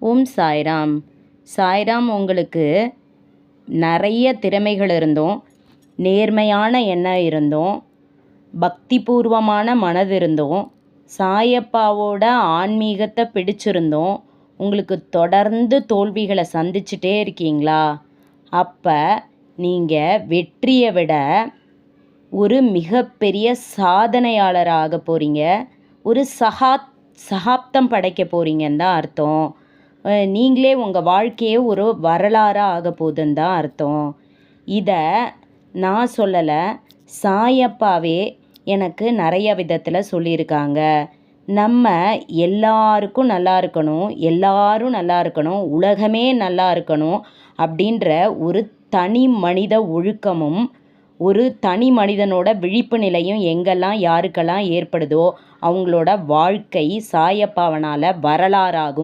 ஓம் சாய்ராம். சாய்ராம் உங்களுக்கு நிறைய திறமைகள் இருந்தும், நேர்மையான எண்ணம் இருந்தும், பக்திபூர்வமான மனது இருந்தும், சாயப்பாவோட ஆன்மீகத்தை பிடிச்சிருந்தும் உங்களுக்கு தொடர்ந்து தோல்விகளை சந்திச்சிட்டே இருக்கீங்களா? அப்போ நீங்கள் வெற்றியை விட ஒரு மிகப்பெரிய சாதனையாளராக போகிறீங்க. ஒரு சகாப்தம் படைக்க போகிறீங்கன்னு தான் அர்த்தம். நீங்களே உங்கள் வாழ்க்கையே ஒரு வரலாறாக ஆக போகுதுன்னு தான் அர்த்தம். இதை நான் சொல்லலை, சாயப்பாவே எனக்கு நிறைய விதத்தில் சொல்லியிருக்காங்க. நம்ம எல்லாருக்கும் நல்லா இருக்கணும், எல்லாரும் நல்லா இருக்கணும், உலகமே நல்லா இருக்கணும் அப்படின்ற ஒரு தனி மனித ஒழுக்கமும் ஒரு தனி மனிதனோட விழிப்பு நிலையும் எங்கெல்லாம் யாருக்கெல்லாம் ஏற்படுதோ அவங்களோட வாழ்க்கை சாயப்பாவனால் வரலாறாகும்.